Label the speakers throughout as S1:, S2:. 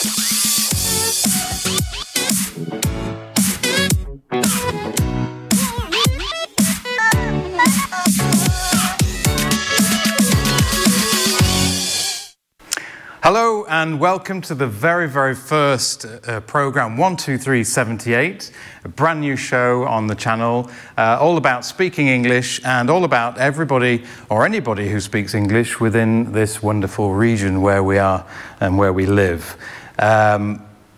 S1: Hello and welcome to the very, very first programme 12378, a brand new show on the channel, all about speaking English and all about everybody or anybody who speaks English within this wonderful region where we are and where we live.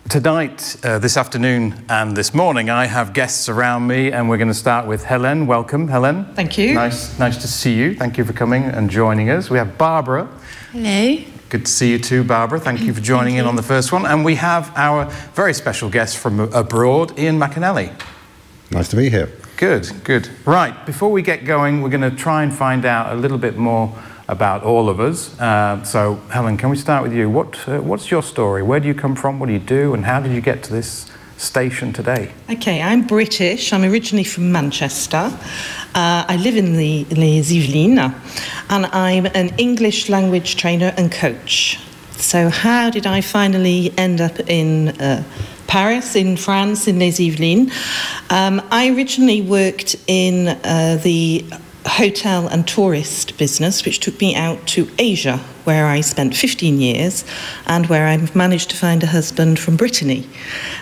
S1: Tonight, this afternoon and this morning, I have guests around me, and we're going to start with Helen. Welcome, Helen.
S2: Thank you.
S1: Nice to see you. Thank you for coming and joining us. We have Barbara.
S3: Hello.
S1: Good to see you too, Barbara. Thank you for joining in on the first one. And we have our very special guest from abroad, Iain McAnally.
S4: Nice to be here.
S1: Good, good. Right, before we get going, we're going to try and find out a little bit more about all of us. So, Helen, can we start with you? What's your story? Where do you come from? What do you do? And how did you get to this station today?
S2: Okay, I'm British. I'm originally from Manchester. I live in Les Yvelines, and I'm an English language trainer and coach. So how did I finally end up in Paris, in France, in Les Yvelines? I originally worked in the hotel and tourist business, which took me out to Asia, where I spent 15 years and where I managed to find a husband from Brittany.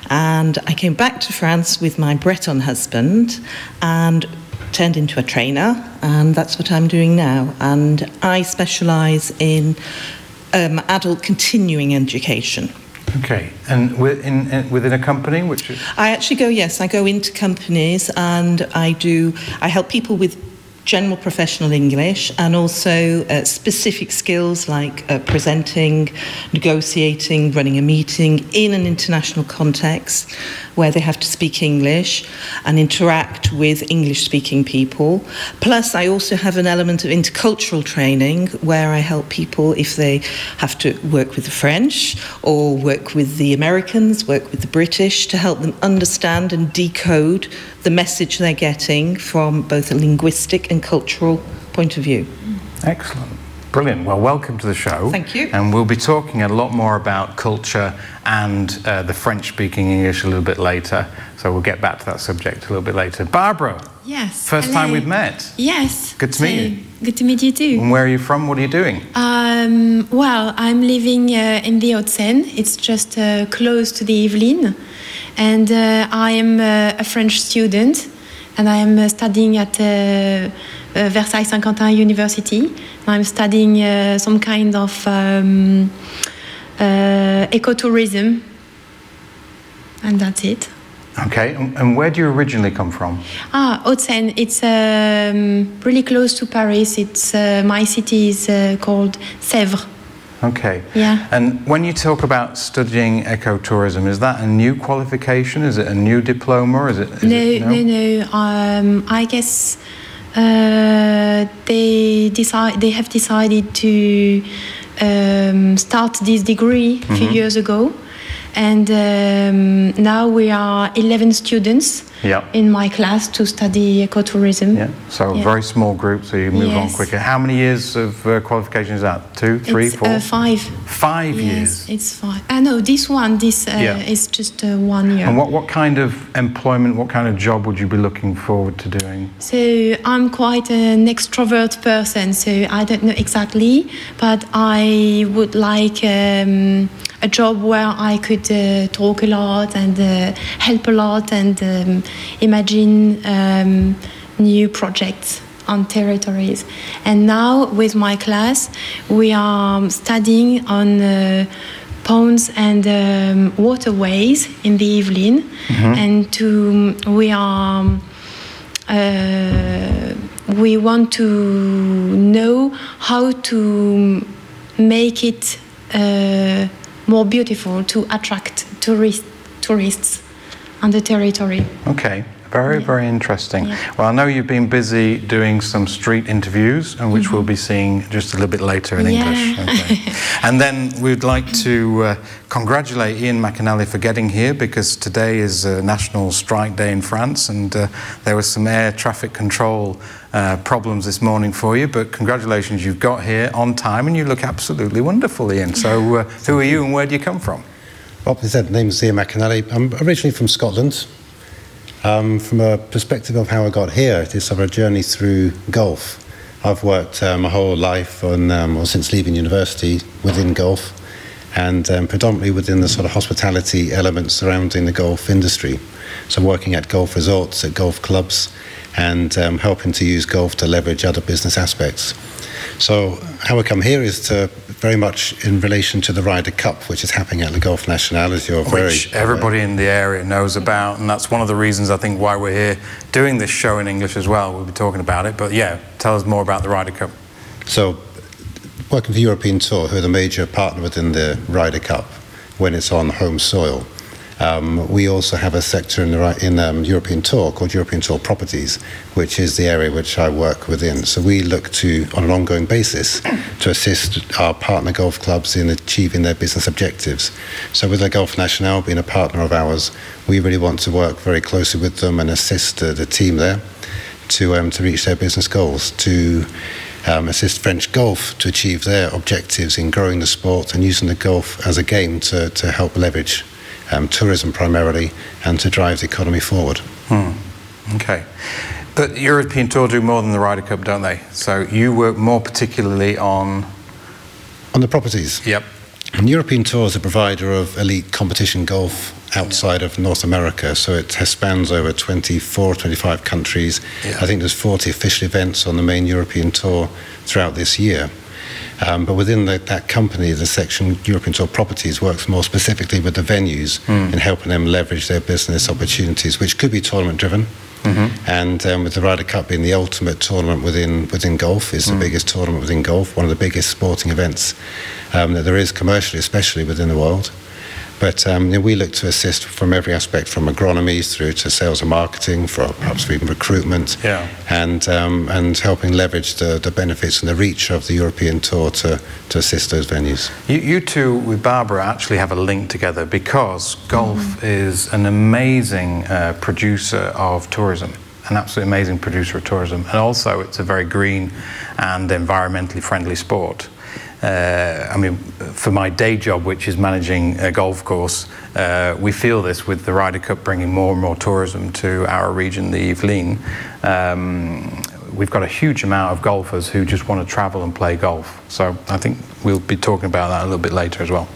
S2: And I came back to France with my Breton husband and turned into a trainer, and that's what I'm doing now. And I specialise in adult continuing education.
S1: Okay, and within a company, which is?
S2: I actually go into companies, and I help people with general professional English and also specific skills like presenting, negotiating, running a meeting in an international context where they have to speak English and interact with English-speaking people. Plus, I also have an element of intercultural training where I help people if they have to work with the French or work with the Americans, work with the British, to help them understand and decode the message they're getting from both a linguistic and cultural point of view.
S1: Excellent. Brilliant. Well, welcome to the show.
S2: Thank you.
S1: And we'll be talking a lot more about culture and the French-speaking English a little bit later. So we'll get back to that subject a little bit later. Barbara.
S3: Yes.
S1: First
S3: hello.
S1: time we've met.
S3: Yes.
S1: Good to meet you.
S3: Good to meet you too.
S1: And where are you from? What are you doing?
S3: Well, I'm living in the Hauts-de-Seine. It's just close to the Yvelines. And I am a French student, and I am studying at Versailles Saint-Quentin University. I'm studying some kind of ecotourism, and that's it.
S1: Okay, and where do you originally come from?
S3: Hauts-de-Seine. It's really close to Paris. It's my city is called Sèvres.
S1: Okay.
S3: Yeah.
S1: And when you talk about studying ecotourism, is that a new qualification? Is it a new diploma? Or is it?
S3: No. I guess they have decided to start this degree a few years ago, and now we are 11 students in my class to study ecotourism.
S1: Yeah. So a very small group, so you move on quicker. How many years of qualification is that? 2, 3, 4?
S3: 5.
S1: 5 years.
S3: It's 5. No, this is just 1 year.
S1: And what kind of employment, what kind of job would you be looking forward to doing?
S3: So I'm quite an extrovert person, so I don't know exactly, but I would like a job where I could talk a lot and help a lot and imagine new projects on territories. And now with my class, we are studying on ponds and waterways in the Yvelines, and we want to know how to make it more beautiful to attract tourists on the territory.
S1: Okay, very interesting. Yeah. Well, I know you've been busy doing some street interviews, and which we'll be seeing just a little bit later in English. Okay. And then we'd like to congratulate Iain McAnally for getting here, because today is National Strike Day in France, and there was some air traffic control problems this morning for you, but congratulations, you've got here on time and you look absolutely wonderful, Iain. So who are you and where do you come from?
S4: Well, as I said, my name's Iain McInally. I'm originally from Scotland. From a perspective of how I got here, it is sort of a journey through golf. I've worked my whole life on, or since leaving university, within golf, and predominantly within the sort of hospitality elements surrounding the golf industry. So I'm working at golf resorts, at golf clubs, and helping to use golf to leverage other business aspects. So how I come here is to very much in relation to the Ryder Cup, which is happening at the Golf National, as you're
S1: which everybody in the area knows about, and that's one of the reasons I think why we're here doing this show in English as well. We'll be talking about it, but yeah, tell us more about the Ryder Cup.
S4: So, working for European Tour, who are the major partner within the Ryder Cup when it's on home soil. We also have a sector in European Tour called European Tour Properties, which is the area which I work within. So we look to, on an ongoing basis, to assist our partner golf clubs in achieving their business objectives. So with the Golf National being a partner of ours, we really want to work very closely with them and assist the team there to reach their business goals, to assist French golf to achieve their objectives in growing the sport and using the golf as a game to help leverage tourism primarily, and to drive the economy forward.
S1: Okay. But European Tour do more than the Ryder Cup, don't they? So you work more particularly on
S4: the properties.
S1: Yep.
S4: And European Tour is a provider of elite competition golf outside of North America, so it spans over 24, 25 countries. Yeah. I think there's 40 official events on the main European Tour throughout this year. But within that company, the section European Tour Properties works more specifically with the venues in helping them leverage their business opportunities, which could be tournament driven. And with the Ryder Cup being the ultimate tournament within golf, is the biggest tournament within golf, one of the biggest sporting events that there is commercially, especially within the world. But we look to assist from every aspect, from agronomy through to sales and marketing, perhaps even recruitment, and helping leverage the benefits and the reach of the European Tour to assist those venues.
S1: You two, with Barbara, actually have a link together because golf is an amazing producer of tourism. An absolutely amazing producer of tourism, and also it's a very green and environmentally friendly sport. I mean, for my day job, which is managing a golf course, we feel this with the Ryder Cup bringing more and more tourism to our region, the Yvelines. We've got a huge amount of golfers who just want to travel and play golf. So I think we'll be talking about that a little bit later as well.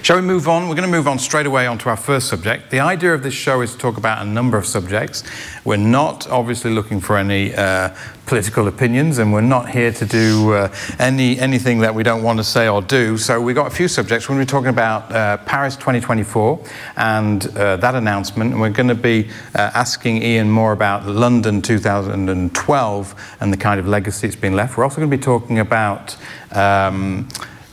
S1: Shall we move on? We're going to move on straight away onto our first subject. The idea of this show is to talk about a number of subjects. We're not obviously looking for any political opinions, and we're not here to do anything that we don't want to say or do. So we've got a few subjects. We're going to be talking about Paris 2024 and that announcement. And we're going to be asking Iain more about London 2012 and the kind of legacy it's been left. We're also going to be talking about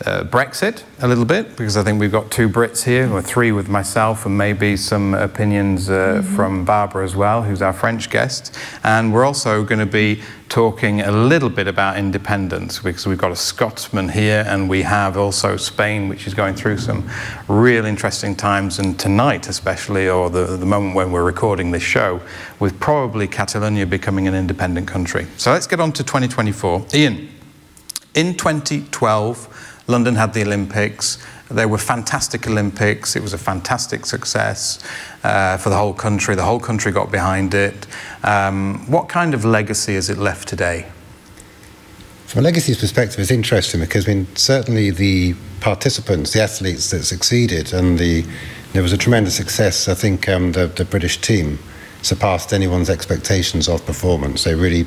S1: Brexit a little bit, because I think we've got two Brits here, or three with myself, and maybe some opinions from Barbara as well, who's our French guest. And we're also going to be talking a little bit about independence, because we've got a Scotsman here, and we have also Spain, which is going through some real interesting times, and tonight especially, or the moment when we're recording this show, with probably Catalonia becoming an independent country. So let's get on to 2024. Iain, in 2012, London had the Olympics. They were fantastic Olympics. It was a fantastic success for the whole country. The whole country got behind it. What kind of legacy has it left today?
S4: From a legacy perspective, it's interesting because, I mean, certainly the participants, the athletes that succeeded, and there was a tremendous success. I think the British team surpassed anyone's expectations of performance. They really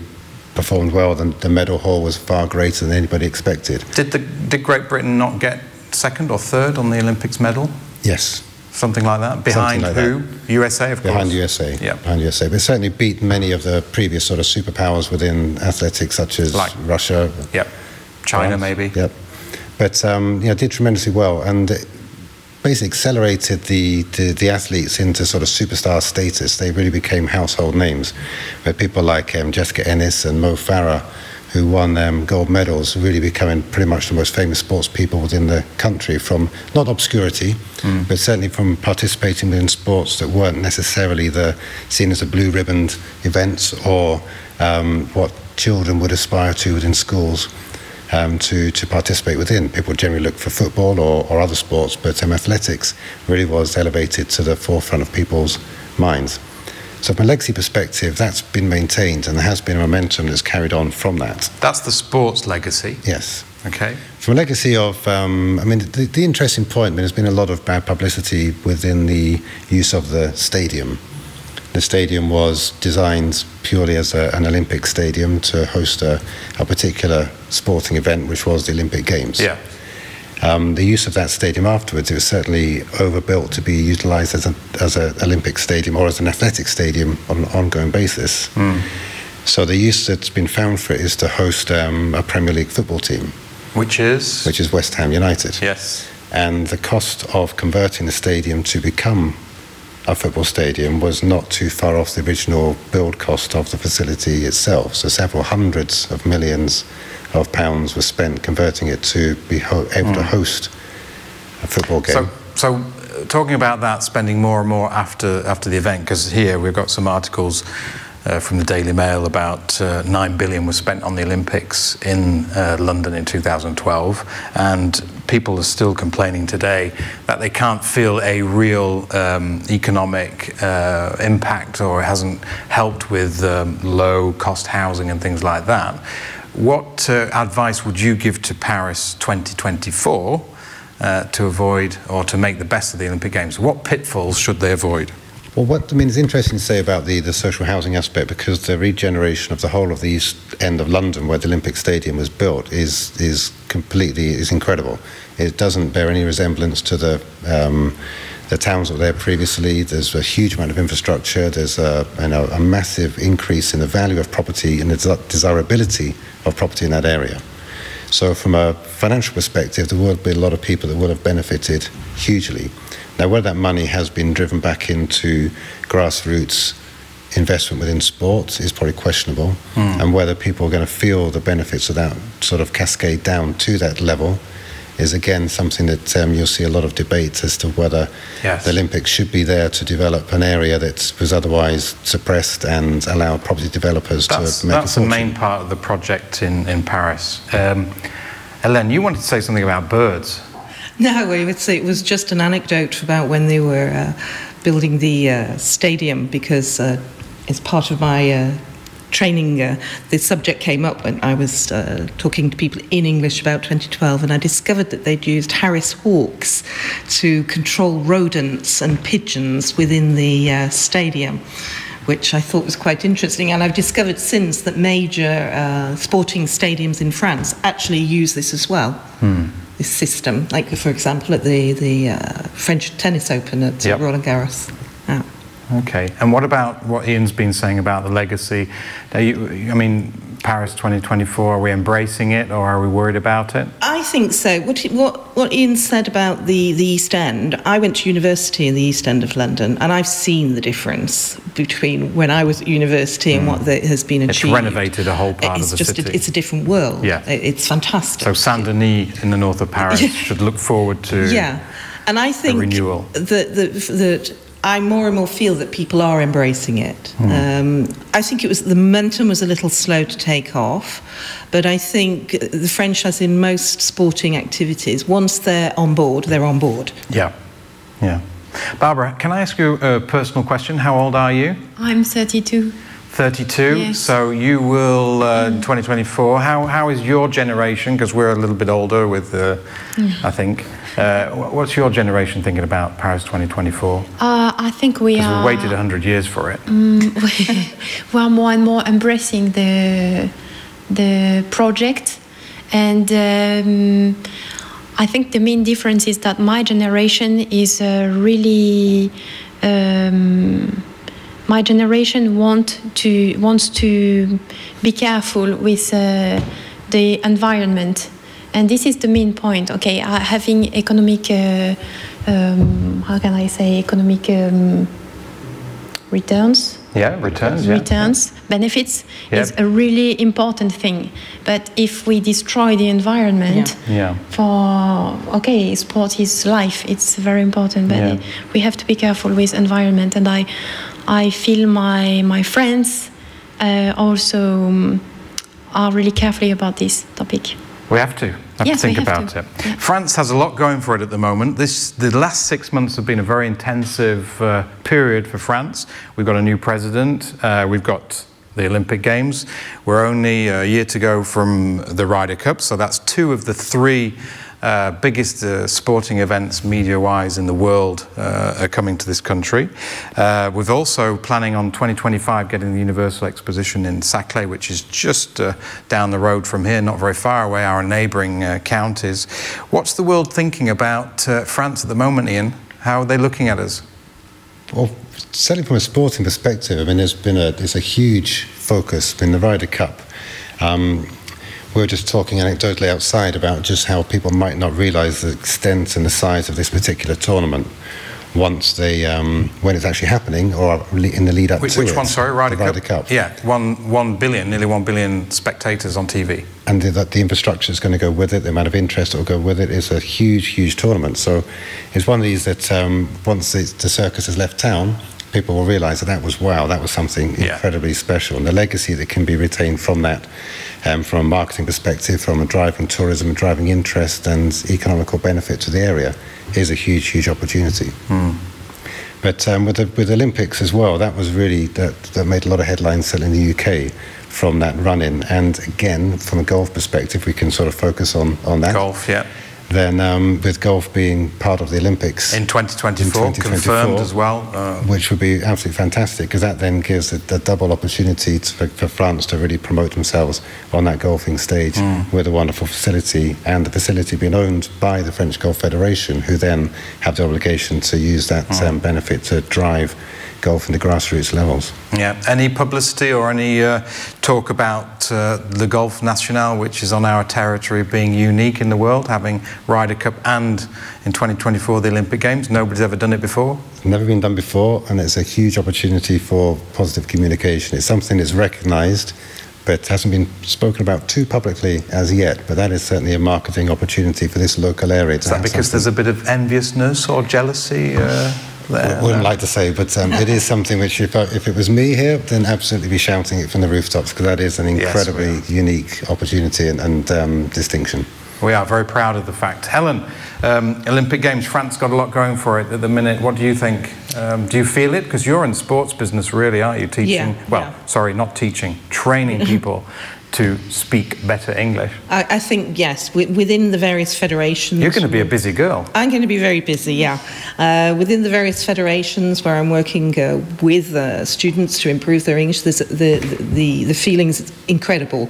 S4: performed well. The medal haul was far greater than anybody expected.
S1: Did Great Britain not get second or third on the Olympics medal?
S4: Yes.
S1: Something like that? Behind who? USA, of course?
S4: Behind USA.
S1: Yeah.
S4: Behind USA. But it certainly beat many of the previous sort of superpowers within athletics, such as Russia.
S1: Yep. China, maybe.
S4: Yep. But did tremendously well, and basically accelerated the athletes into sort of superstar status. They really became household names, where people like Jessica Ennis and Mo Farah, who won gold medals, really becoming pretty much the most famous sports people within the country, from not obscurity, but certainly from participating in sports that weren't necessarily seen as the blue ribboned events or what children would aspire to within schools. to participate within. People generally look for football or other sports, but athletics really was elevated to the forefront of people's minds. So from a legacy perspective, that's been maintained, and there has been a momentum that's carried on from that.
S1: That's the sports legacy?
S4: Yes.
S1: Okay.
S4: From a legacy of, the interesting point, there's been a lot of bad publicity within the use of the stadium. The stadium was designed purely as an Olympic stadium to host a particular sporting event, which was the Olympic Games.
S1: Yeah.
S4: The use of that stadium afterwards, it was certainly overbuilt to be utilised as an Olympic stadium or as an athletic stadium on an ongoing basis. So the use that's been found for it is to host a Premier League football team.
S1: Which is?
S4: Which is West Ham United.
S1: Yes.
S4: And the cost of converting the stadium to become a football stadium was not too far off the original build cost of the facility itself. So several hundreds of millions of pounds were spent converting it to be able to host a football game.
S1: So talking about that, spending more and more after the event, because here we've got some articles from the Daily Mail about 9 billion was spent on the Olympics in London in 2012, and people are still complaining today that they can't feel a real economic impact, or it hasn't helped with low cost housing and things like that. What advice would you give to Paris 2024 to avoid or to make the best of the Olympic Games? What pitfalls should they avoid?
S4: Well, it's interesting to say about the social housing aspect, because the regeneration of the whole of the east end of London, where the Olympic Stadium was built, is incredible. It doesn't bear any resemblance to the towns that were there previously. There's a huge amount of infrastructure. There's a massive increase in the value of property and the desirability of property in that area. So from a financial perspective, there will be a lot of people that will have benefited hugely. Now, whether that money has been driven back into grassroots investment within sport is probably questionable, and whether people are going to feel the benefits of that sort of cascade down to that level is again something that you'll see a lot of debate as to whether the Olympics should be there to develop an area that was otherwise suppressed and allow property developers to make a fortune.
S1: That's the main part of the project in Paris. Hélène, you wanted to say something about birds.
S2: No, it was just an anecdote about when they were building the stadium, because as part of my training, the subject came up when I was talking to people in English about 2012, and I discovered that they'd used Harris hawks to control rodents and pigeons within the stadium, which I thought was quite interesting. And I've discovered since that major sporting stadiums in France actually use this as well. This system, like for example at the French Tennis Open at Roland Garros. Yeah.
S1: Okay, and what about what Ian's been saying about the legacy? Paris 2024, are we embracing it or are we worried about it?
S2: I think so. What Iain said about the East End, I went to university in the East End of London, and I've seen the difference between when I was at university and what has been achieved.
S1: It's renovated a whole part of the city.
S2: It's a different world.
S1: Yeah.
S2: It's fantastic.
S1: So Saint-Denis in the north of Paris should look forward to
S2: and I think
S1: a renewal.
S2: that I more and more feel that people are embracing it. I think the momentum was a little slow to take off, but I think the French, as in most sporting activities, once they're on board, they're on board.
S1: Yeah. Barbara, can I ask you a personal question? How old are you?
S3: I'm 32.
S1: 32,
S3: yes.
S1: So you will, in 2024, how is your generation, because we're a little bit older with, I think, what's your generation thinking about Paris 2024?
S3: I think we are...
S1: Because we waited 100 years for it.
S3: We are more and more embracing the project, and I think the main difference is that my generation is really... my generation wants to be careful with the environment, and this is the main point. Okay, having economic, how can I say, economic returns.
S1: Yeah, returns.
S3: Returns, benefits is a really important thing. But if we destroy the environment, sport is life. It's very important. But we have to be careful with environment, and I feel my friends also are really careful about this topic.
S1: We have to think about it.
S3: Yeah.
S1: France has a lot going for it at the moment. The last 6 months have been a very intensive period for France. We've got a new president. We've got the Olympic Games. We're only a year to go from the Ryder Cup, so that's 2 of the 3 biggest sporting events media-wise in the world are coming to this country. We're also planning on 2025 getting the Universal Exposition in Saclay, which is just down the road from here, not very far away, our neighbouring counties. What's the world thinking about France at the moment, Iain? How are they looking at us?
S4: Well, certainly from a sporting perspective, I mean, there's a huge focus in the Ryder Cup. We were just talking anecdotally outside about just how people might not realise the extent and the size of this particular tournament once they, when it's actually happening or in the lead up to it.
S1: Which one, sorry? Ryder
S4: Cup?
S1: Yeah, 1 billion, nearly 1 billion spectators on TV.
S4: And the infrastructure is going to go with it, the amount of interest that will go with it is a huge, huge tournament. So it's one of these that once the circus has left town, people will realise that was something incredibly special. And the legacy that can be retained from that, from a marketing perspective, from a driving tourism, driving interest and economical benefit to the area, is a huge, huge opportunity. But with the Olympics as well, that was really, that made a lot of headlines certainly in the UK from that run-in. And again, from a golf perspective, we can sort of focus on that.
S1: Golf, yeah.
S4: Then with golf being part of the Olympics
S1: in 2024, confirmed as well,
S4: which would be absolutely fantastic, because that then gives a double opportunity for France to really promote themselves on that golfing stage with a wonderful facility, and the facility being owned by the French Golf Federation, who then have the obligation to use that benefit to drive golf in the grassroots levels.
S1: Yeah. Any publicity or any talk about the Golf National, which is on our territory, being unique in the world, having Ryder Cup and in 2024 the Olympic Games? Nobody's ever done it before?
S4: Never been done before, and it's a huge opportunity for positive communication. It's something that's recognised, but hasn't been spoken about too publicly as yet. But that is certainly a marketing opportunity for this local area.
S1: Is that because there's a bit of enviousness or jealousy?
S4: I wouldn't like to say, but it is something which, if it was me here, then absolutely be shouting it from the rooftops, because that is an incredibly unique opportunity and distinction.
S1: We are very proud of the fact. Helen, Olympic Games, France got a lot going for it at the minute. What do you think? Do you feel it? Because you're in sports business, really, aren't you? Teaching, sorry, not teaching, training people to speak better English.
S2: I think, yes, within the various federations.
S1: You're going to be a busy girl.
S2: I'm going to be very busy, yeah. Within the various federations where I'm working with students to improve their English, the feeling's incredible.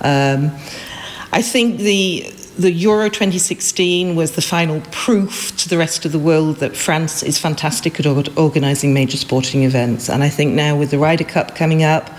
S2: I think the Euro 2016 was the final proof to the rest of the world that France is fantastic at organising major sporting events. And I think now with the Ryder Cup coming up,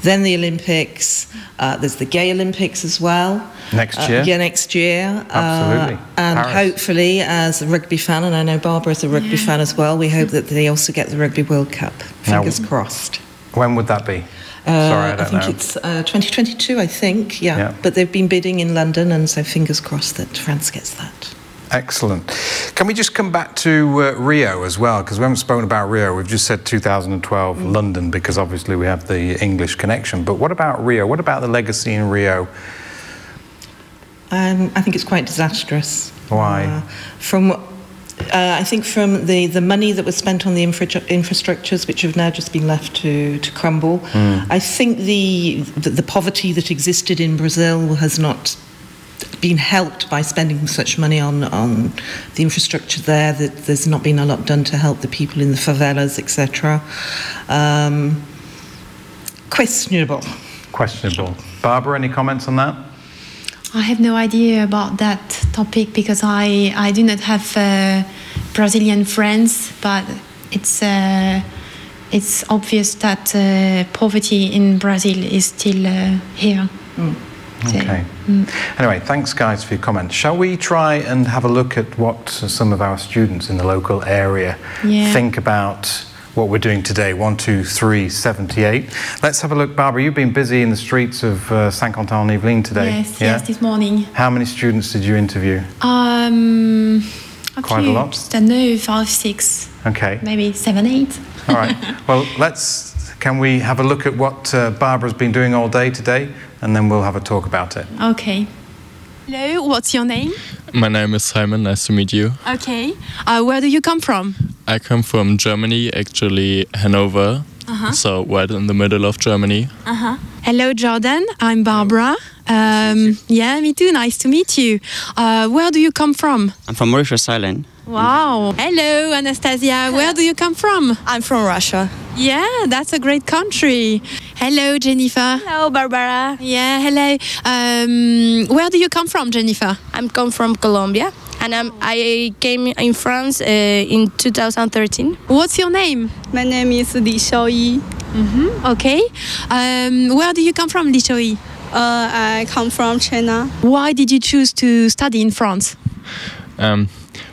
S2: then the Olympics, there's the Gay Olympics as well.
S1: Next year?
S2: Yeah, next year.
S1: Absolutely.
S2: And
S1: Paris.
S2: Hopefully, as a rugby fan, and I know Barbara's a rugby fan as well, we hope that they also get the Rugby World Cup. Fingers crossed.
S1: When would that be? Sorry, I don't know.
S2: I think it's 2022, I think, yeah. But they've been bidding in London, and so fingers crossed that France gets that.
S1: Excellent. Can we just come back to Rio as well? Because we haven't spoken about Rio. We've just said 2012 London, because obviously we have the English connection. But what about Rio? What about the legacy in Rio?
S2: I think it's quite disastrous.
S1: Why?
S2: I think from the money that was spent on the infrastructures, which have now just been left to crumble. I think the poverty that existed in Brazil has not been helped by spending such money on the infrastructure there. That there's not been a lot done to help the people in the favelas, etc. Questionable. Barbara, any comments on that?
S3: I have no idea about that topic, because I do not have Brazilian friends, but it's obvious that poverty in Brazil is still here.
S1: Okay. Anyway, thanks guys for your comments. Shall we try and have a look at what some of our students in the local area think about what we're doing today? 1, 2, 3, 78. Let's have a look. Barbara, you've been busy in the streets of Saint-Quentin-en-Yvelines today.
S3: Yes, this morning.
S1: How many students did you interview?
S3: Quite
S1: a lot?
S3: I don't know, 5, 6.
S1: Okay.
S3: Maybe 7, 8.
S1: All right. Well, can we have a look at what Barbara's been doing all day today, and then we'll have a talk about it.
S3: Okay. Hello, what's your name?
S5: My name is Simon, nice to meet you.
S3: Okay. Where do you come from?
S5: I come from Germany, actually Hanover, so right in the middle of Germany.
S3: Hello, Jordan. I'm Barbara. Yeah, me too. Nice to meet you. Where do you come from?
S6: I'm from Mauritius Island.
S3: Wow. Hello, Anastasia. Where do you come from?
S7: I'm from Russia.
S3: Yeah, that's a great country. Hello, Jennifer.
S7: Hello, Barbara.
S3: Yeah, hello. Where do you come from, Jennifer?
S7: I come from Colombia, and I came in France in 2013.
S3: What's your name?
S8: My name is Li Xiaoyi.
S3: Okay. Where do you come from, Li Xiaoyi?
S8: I come from China.
S3: Why did you choose to study in France?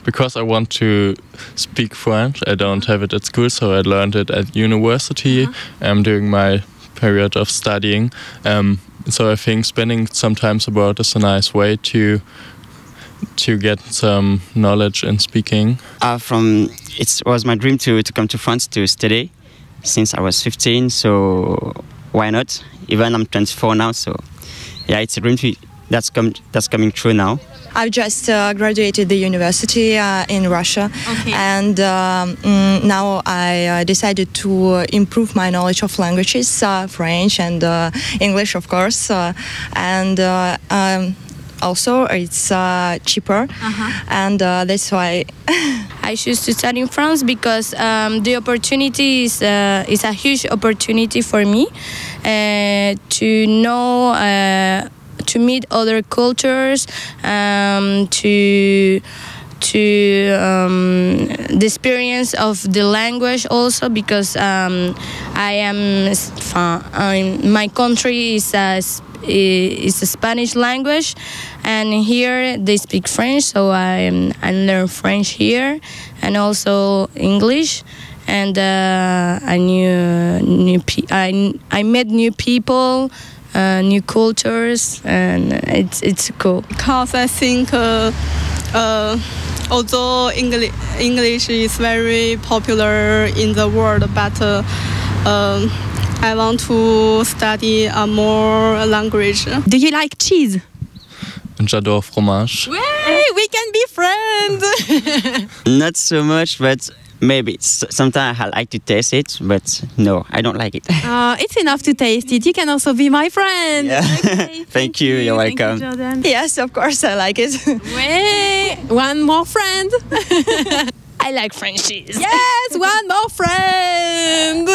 S5: Because I want to speak French. I don't have it at school, so I learned it at university during my period of studying. So I think spending some time abroad is a nice way to get some knowledge in speaking.
S6: It was my dream to come to France to study since I was 15, so why not? Even I'm 24 now, so yeah, it's a dream that's coming true now.
S7: I've just graduated the university in Russia, and now I decided to improve my knowledge of languages, French and English, of course, and also it's cheaper, and that's why I choose to study in France, because the opportunity is a huge opportunity for me to know. To meet other cultures, to the experience of the language also, because my country is a Spanish language, and here they speak French, so I learn French here, and also English. And I met new people. New cultures, and it's cool.
S8: Because I think although English is very popular in the world, but I want to study more language.
S3: Do you like cheese?
S5: J'adore fromage.
S3: We can be friends!
S6: Not so much, but maybe. Sometimes I like to taste it, but no, I don't like it.
S3: It's enough to taste it. You can also be my friend.
S6: Yeah.
S3: Okay,
S6: Thank you. You're welcome.
S3: Thank you, Jordan.
S7: yes, of course I like it.
S3: Wait, one more friend.
S7: I like French cheese.
S3: Yes, one more friend.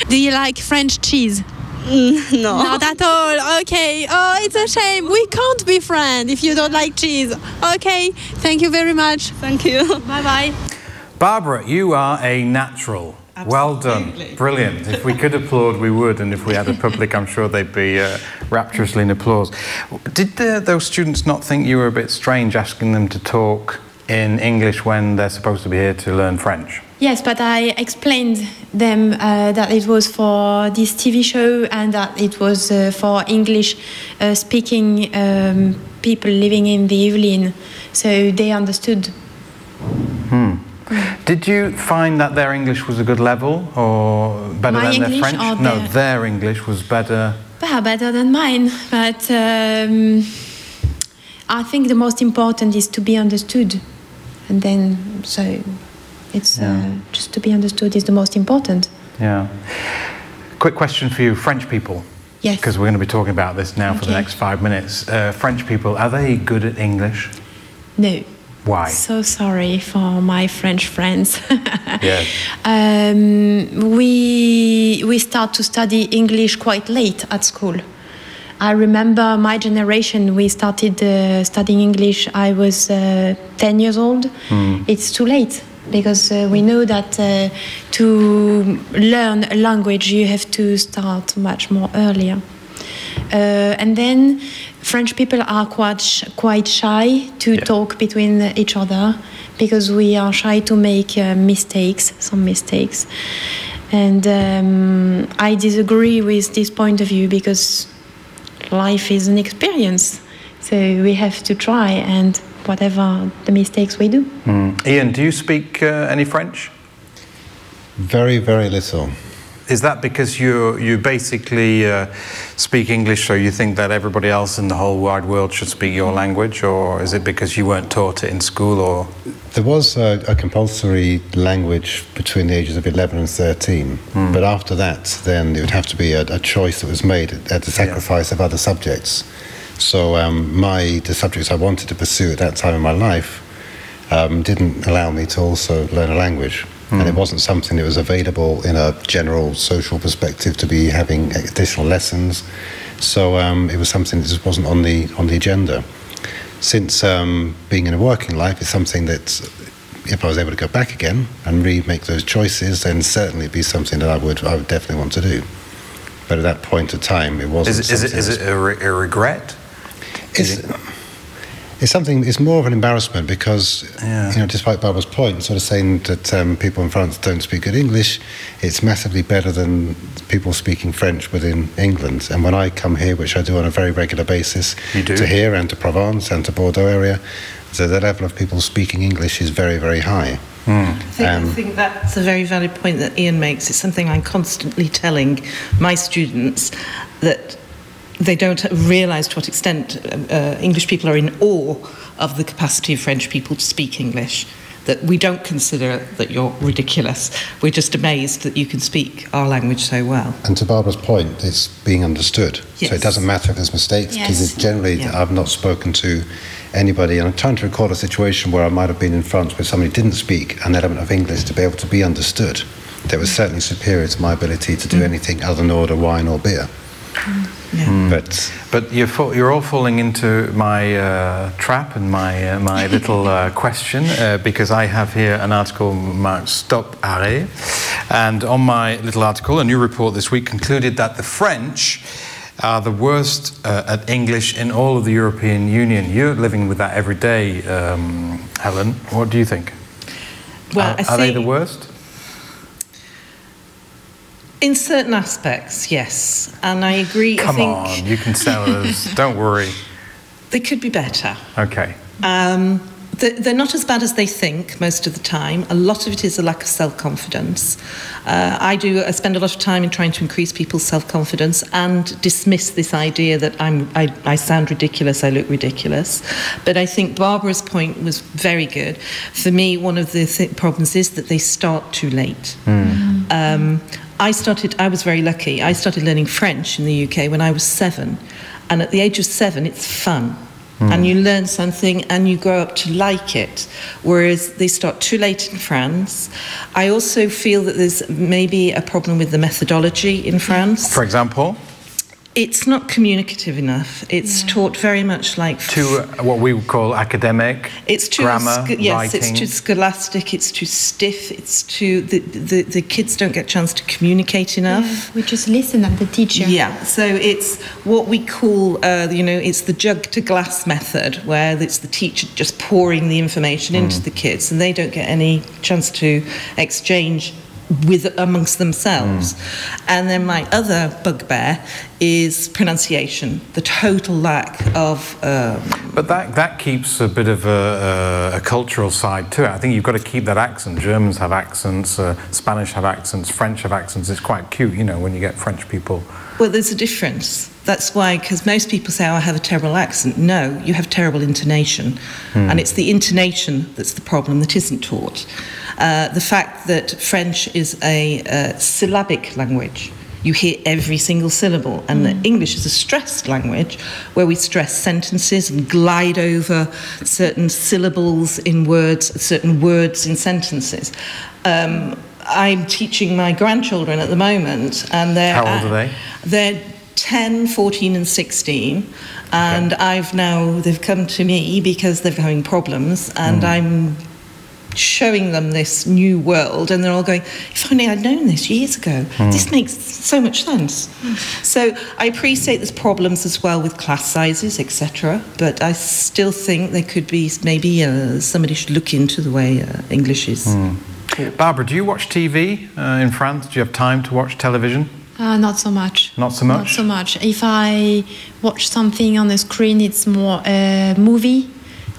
S3: Do you like French cheese?
S8: No.
S3: Not at all. Okay. Oh, it's a shame. We can't be friends if you don't like cheese. Okay. Thank you very much.
S8: Thank you.
S3: Bye-bye.
S1: Barbara, you are a natural. Well done. Brilliant. If we could applaud, we would, and if we had a public, I'm sure they'd be rapturously in applause. Did those students not think you were a bit strange asking them to talk in English when they're supposed to be here to learn French?
S3: Yes, but I explained them that it was for this TV show and that it was for English-speaking people living in the Yvelines, so they understood.
S1: Did you find that their English was a good level, or better than their French? No, their English was better.
S3: Better than mine, but I think the most important is to be understood, and then so it's just to be understood is the most important.
S1: Yeah. Quick question for you, French people.
S3: Yes.
S1: Because we're going to be talking about this now for the next 5 minutes. French people, are they good at English?
S3: No.
S1: Why?
S3: So sorry for my French friends.
S1: Yes.
S3: We start to study English quite late at school. I remember my generation, we started studying English, I was 10 years old. It's too late, because we know that to learn a language you have to start much more earlier. And then French people are quite shy to talk between each other, because we are shy to make some mistakes. And I disagree with this point of view, because life is an experience. So we have to try, and whatever the mistakes we do.
S1: Iain, do you speak any French?
S4: Very, very little.
S1: Is that because you basically speak English, so you think that everybody else in the whole wide world should speak your language, or is it because you weren't taught it in school? Or
S4: there was a compulsory language between the ages of 11 and 13, but after that, then it would have to be a choice that was made at the sacrifice of other subjects. So the subjects I wanted to pursue at that time in my life didn't allow me to also learn a language. And it wasn't something that was available in a general social perspective to be having additional lessons. So it was something that just wasn't on the agenda. Since being in a working life is something that, if I was able to go back again and remake those choices, then certainly it'd be something that I would definitely want to do. But at that point of time, it wasn't.
S1: Is it a regret?
S4: It's something. It's more of an embarrassment because, despite Barbara's point, sort of saying that people in France don't speak good English, it's massively better than people speaking French within England. And when I come here, which I do on a very regular basis, to here and to Provence and to Bordeaux area, so the level of people speaking English is very, very high.
S2: I think that's a very valid point that Iain makes. It's something I'm constantly telling my students, that they don't realise to what extent English people are in awe of the capacity of French people to speak English, that we don't consider that you're ridiculous. We're just amazed that you can speak our language so well.
S4: And to Barbara's point, it's being understood. Yes. So it doesn't matter if there's mistakes, because generally I've not spoken to anybody, and I'm trying to recall a situation where I might have been in France where somebody didn't speak an element of English to be able to be understood. That was certainly superior to my ability to do anything other than order wine or beer.
S1: But you're all falling into my trap and my little question, because I have here an article marked Stop Arrêt, and on my little article, a new report this week concluded that the French are the worst at English in all of the European Union. You're living with that every day, Helen. What do you think?
S2: Well,
S1: are they the worst?
S2: In certain aspects, yes, and I agree.
S1: Come on, you can sell us. Don't worry.
S2: They could be better.
S1: Okay.
S2: They're not as bad as they think most of the time. A lot of it is a lack of self-confidence. I spend a lot of time in trying to increase people's self-confidence and dismiss this idea that I sound ridiculous, I look ridiculous. But I think Barbara's point was very good. For me, one of the problems is that they start too late. I was very lucky. I started learning French in the UK when I was 7. And at the age of 7, it's fun. And you learn something and you grow up to like it. Whereas they start too late in France. I also feel that there's maybe a problem with the methodology in France.
S1: For example?
S2: It's not communicative enough. It's taught very much like...
S1: Too, what we would call academic,
S2: it's too
S1: grammar,
S2: yes,
S1: writing.
S2: It's too scholastic, it's too stiff, it's too... The kids don't get a chance to communicate enough.
S3: Yeah, we just listen at the teacher.
S2: Yeah, so it's what we call, it's the jug to glass method, where it's the teacher just pouring the information into the kids, and they don't get any chance to exchange amongst themselves. And then my other bugbear is pronunciation, the total lack of...
S1: But that keeps a bit of a cultural side to it. I think you've got to keep that accent. Germans have accents, Spanish have accents, French have accents. It's quite cute, when you get French people.
S2: Well, there's a difference. That's why, because most people say, I have a terrible accent. No, you have terrible intonation. And it's the intonation that's the problem that isn't taught. The fact that French is a syllabic language. You hear every single syllable, and that English is a stressed language where we stress sentences and glide over certain syllables in words, certain words in sentences. I'm teaching my grandchildren at the moment, and they're...
S1: How old are they?
S2: They're 10, 14 and 16, and they've come to me because they're having problems, and I'm showing them this new world, and they're all going, if only I'd known this years ago. This makes so much sense. So I appreciate there's problems as well with class sizes, etc., but I still think there could be maybe somebody should look into the way English is taught.
S1: Barbara, do you watch TV in France? Do you have time to watch television?
S3: Not so much.
S1: Not so much?
S3: Not so much. If I watch something on the screen, it's more a movie.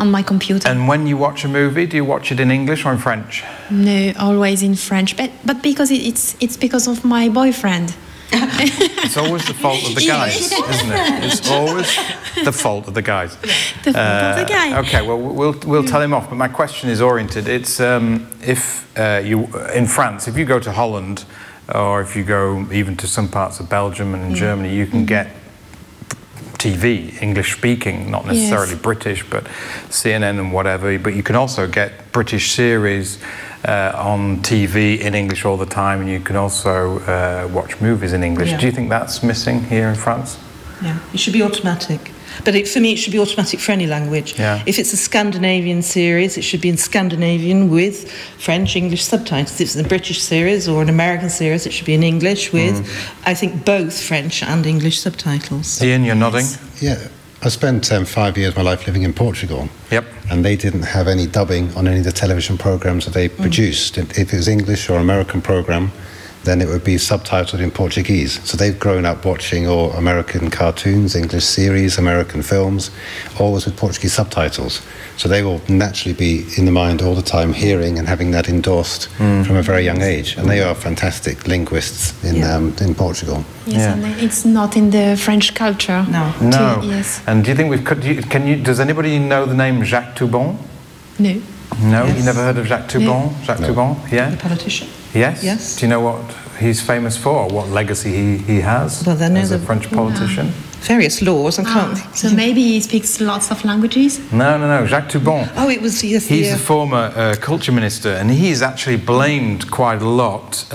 S3: on my computer.
S1: And when you watch a movie, do you watch it in English or in French?
S3: No, always in French. But because it's because of my boyfriend.
S1: It's always the fault of the guys, isn't it? It's always the fault of the guys.
S3: The fault of the guy.
S1: Okay, well, we'll tell him off. But my question is oriented. It's if you in France, if you go to Holland, or if you go even to some parts of Belgium and in Germany, you can get TV, English speaking, not necessarily British, but CNN and whatever. But you can also get British series on TV in English all the time, and you can also watch movies in English. Do you think that's missing here in France?
S2: Yeah, it should be automatic. But for me, it should be automatic for any language.
S1: Yeah.
S2: If it's a Scandinavian series, it should be in Scandinavian with French, English subtitles. If it's a British series or an American series, it should be in English with, I think, both French and English subtitles.
S1: Ian, you're nodding?
S4: Yeah. I spent 5 years of my life living in Portugal.
S1: Yep.
S4: And they didn't have any dubbing on any of the television programs that they produced. If it was English or American program, then it would be subtitled in Portuguese. So they've grown up watching all American cartoons, English series, American films, always with Portuguese subtitles. So they will naturally be in the mind all the time, hearing and having that endorsed from a very young age. And they are fantastic linguists in Portugal.
S3: Yes, and it's not in the French culture.
S2: No.
S3: Yes.
S1: And do you think does anybody know the name Jacques Toubon?
S3: No.
S1: No,
S2: Yes.
S1: you never heard of Jacques Toubon? Jacques Toubon, yeah?
S2: The politician?
S1: Yes?
S2: Yes.
S1: Do you know what he's famous for, what legacy he has
S2: Well, then
S1: as a French politician?
S2: Various laws. I can't.
S3: So maybe he speaks lots of languages?
S1: No, Jacques Toubon.
S2: Oh, it was
S1: He's the former culture minister, and he's actually blamed quite a lot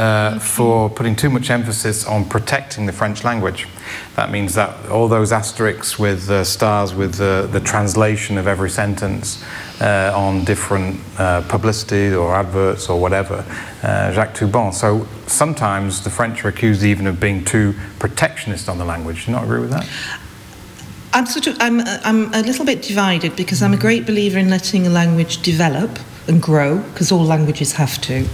S1: for putting too much emphasis on protecting the French language. That means that all those asterisks with stars with the translation of every sentence on different publicity or adverts or whatever, Jacques Toubon. So sometimes the French are accused even of being too protectionist on the language. Do you not agree with that?
S2: I'm a little bit divided because I'm a great believer in letting a language develop and grow, because all languages have to.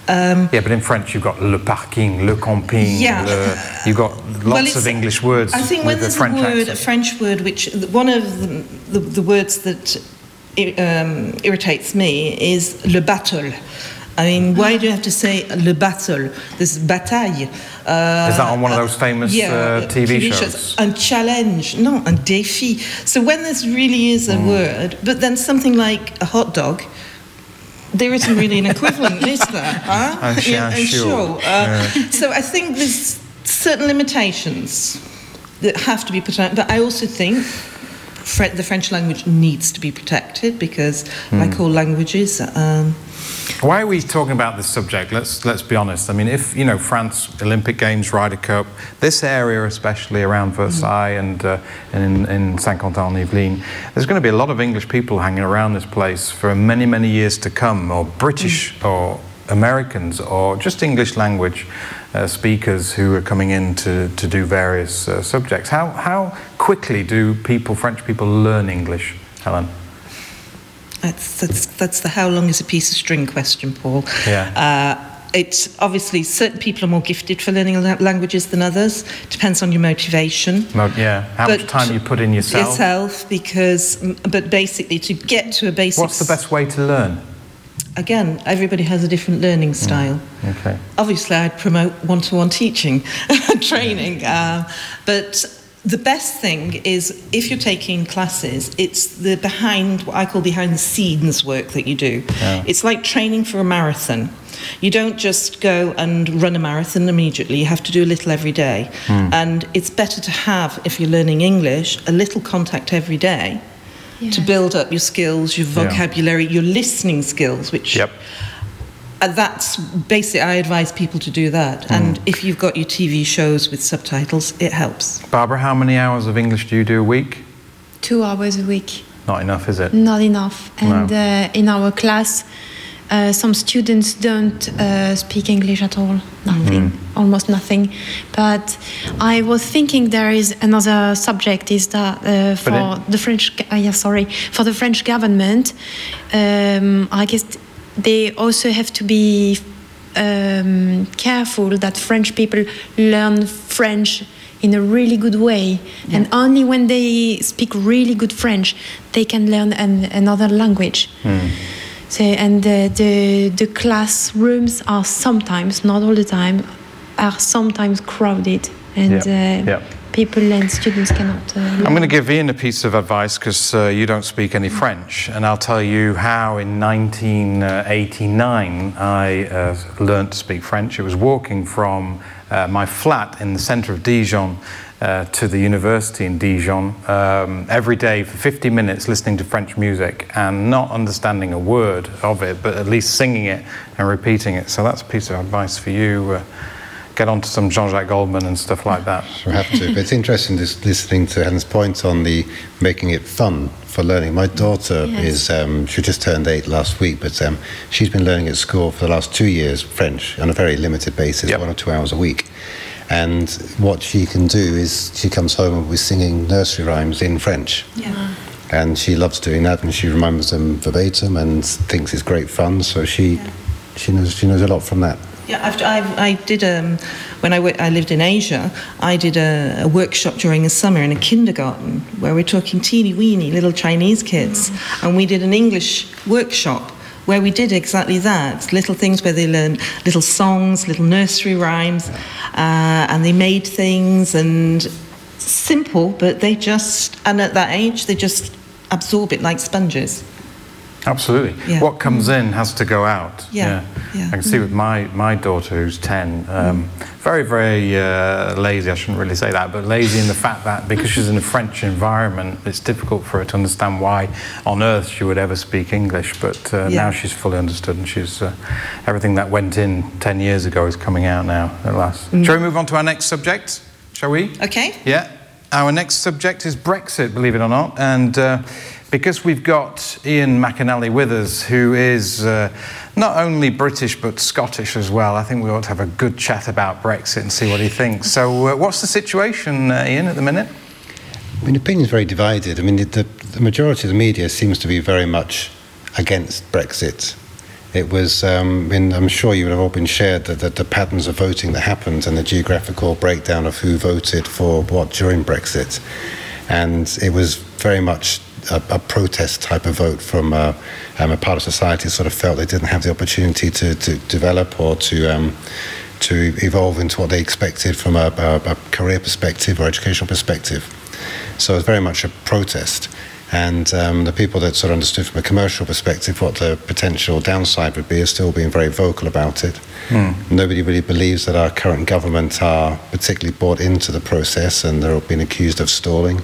S1: Yeah, but in French you've got le parking, le camping, you've got lots of English words.
S2: I think when there's a French word, which one of the words that irritates me is le battle. I mean, why do you have to say le battle? This bataille.
S1: Is that on one of those famous TV shows?
S2: And challenge, no, and défi. So when this really is a word, but then something like a hot dog, there isn't really an equivalent, is there?
S1: I'm sure.
S2: So I think there's certain limitations that have to be protected, but I also think the French language needs to be protected because, like all languages.
S1: Why are we talking about this subject? Let's be honest. I mean, if France, Olympic Games, Ryder Cup, this area especially around Versailles and in Saint-Quentin-en-Yvelines, there's going to be a lot of English people hanging around this place for many years to come, or British or Americans or just English language speakers who are coming in to do various subjects. How quickly do French people learn English, Helen?
S2: That's the how long is a piece of string question, Paul.
S1: Yeah.
S2: It's obviously certain people are more gifted for learning languages than others. Depends on your motivation.
S1: How much time you put in yourself.
S2: But basically to get to a basic...
S1: What's the best way to learn?
S2: Again, everybody has a different learning style.
S1: Okay.
S2: Obviously, I'd promote one-to-one teaching, training, but the best thing is if you're taking classes, it's what I call behind the scenes work that you do.
S1: Yeah.
S2: It's like training for a marathon. You don't just go and run a marathon immediately. You have to do a little every day. And it's better to have, if you're learning English, a little contact every day to build up your skills, your vocabulary, your listening skills, which... that's basically, I advise people to do that. And if you've got your TV shows with subtitles, it helps.
S1: Barbara, how many hours of English do you do a week?
S3: 2 hours a week.
S1: Not enough, is it?
S3: Not enough. And in our class, some students don't speak English at all. Nothing. Almost nothing. But I was thinking there is another subject, is that for the French government, I guess they also have to be careful that French people learn French in a really good way. And only when they speak really good French, they can learn another language. So, and the classrooms are sometimes, not all the time, are sometimes crowded, and people and students cannot.
S1: I'm going to give Iain a piece of advice because you don't speak any French, and I'll tell you how in 1989 I learned to speak French. It was walking from my flat in the centre of Dijon to the university in Dijon every day for 50 minutes listening to French music and not understanding a word of it, but at least singing it and repeating it. So that's a piece of advice for you. Get onto some Jean-Jacques Goldman and stuff like that.
S4: Sure, have to. But it's interesting just listening to Helen's point on the making it fun for learning. My daughter is, she just turned 8 last week, but she's been learning at school for the last 2 years French on a very limited basis, 1 or 2 hours a week. And what she can do is she comes home and we're singing nursery rhymes in French. And she loves doing that, and she remembers them verbatim and thinks it's great fun. So she knows a lot from that.
S2: Yeah, I did, when I lived in Asia, I did a workshop during the summer in a kindergarten where we're talking teeny-weeny little Chinese kids, and we did an English workshop where we did exactly that, little things where they learn little songs, little nursery rhymes, and they made things, and simple, but they just, and at that age, they just absorb it like sponges.
S1: Absolutely. Yeah. What comes in has to go out. I can see with my daughter, who's 10, very, very lazy. I shouldn't really say that, but lazy in the fact that because she's in a French environment, it's difficult for her to understand why on earth she would ever speak English. But now she's fully understood, and she's everything that went in 10 years ago is coming out now at last. Shall we move on to our next subject? Shall we?
S2: Okay.
S1: Yeah. Our next subject is Brexit, believe it or not, and because we've got Iain McAnally with us, who is not only British but Scottish as well, I think we ought to have a good chat about Brexit and see what he thinks. So what's the situation, Iain, at the minute?
S4: I mean, opinion's very divided. I mean, the majority of the media seems to be very much against Brexit. It was, I'm sure you would have all been shared that the patterns of voting that happened and the geographical breakdown of who voted for what during Brexit. And it was very much a protest type of vote from a part of society sort of felt they didn't have the opportunity to develop or to evolve into what they expected from a career perspective or educational perspective. So it was very much a protest. And the people that sort of understood from a commercial perspective what the potential downside would be are still being very vocal about it. Nobody really believes that our current government are particularly bought into the process, and they're being accused of stalling.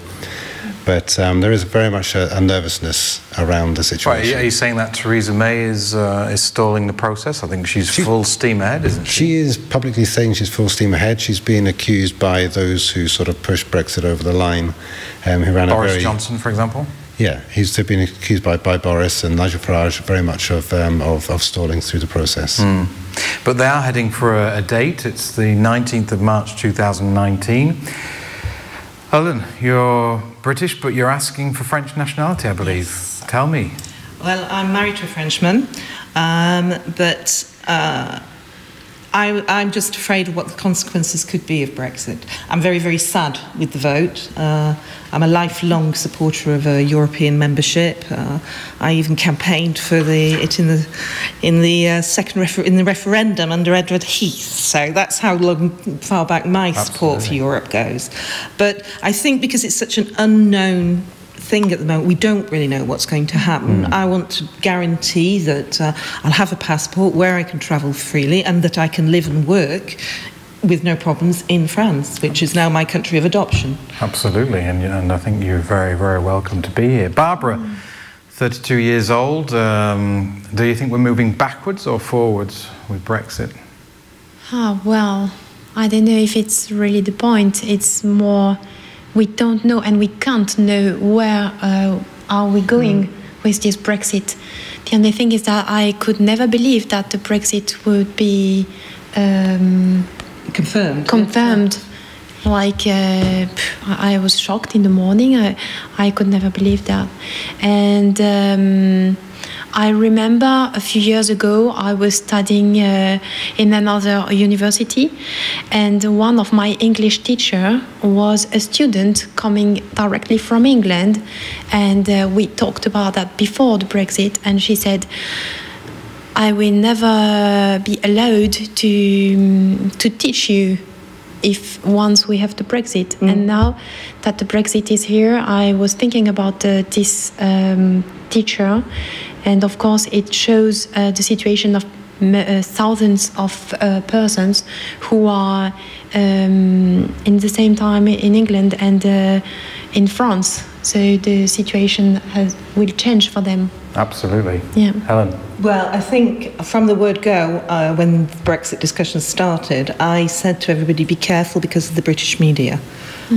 S4: But there is very much a nervousness around the situation.
S1: Right, are you saying that Theresa May is stalling the process? I think she's full steam ahead, isn't she?
S4: She is publicly saying she's full steam ahead. She's being accused by those who sort of pushed Brexit over the line. Who ran
S1: Boris Johnson, for example?
S4: Yeah, he's been accused by Boris and Nigel Farage very much of stalling through the process.
S1: But they are heading for a date. It's the 19th of March 2019. Helen, you're British, but you're asking for French nationality, I believe. Yes. Tell me.
S2: Well, I'm married to a Frenchman, but I'm just afraid of what the consequences could be of Brexit. I'm very, very sad with the vote. I'm a lifelong supporter of European membership. I even campaigned for it in the referendum under Edward Heath. So that's how far back my support for Europe goes. But I think because it's such an unknown thing at the moment, we don't really know what's going to happen. I want to guarantee that I'll have a passport where I can travel freely and that I can live and work with no problems in France, which is now my country of adoption.
S1: Absolutely, and I think you're very, very welcome to be here. Barbara, 32 years old, do you think we're moving backwards or forwards with Brexit?
S3: Well, I don't know if it's really the point. It's more we don't know and we can't know where are we going with this Brexit. The only thing is that I could never believe that the Brexit would be confirmed. Like I was shocked in the morning. I could never believe that, and I remember a few years ago I was studying in another university, and one of my English teacher was a student coming directly from England, and we talked about that before the Brexit, and she said, I will never be allowed to teach you if once we have the Brexit. And now that the Brexit is here, I was thinking about this teacher, and of course it shows the situation of thousands of persons who are in the same time in England and in France. So the situation will change for them.
S1: Absolutely.
S3: Yeah.
S1: Helen?
S2: Well, I think from the word go, when the Brexit discussions started, I said to everybody, be careful because of the British media.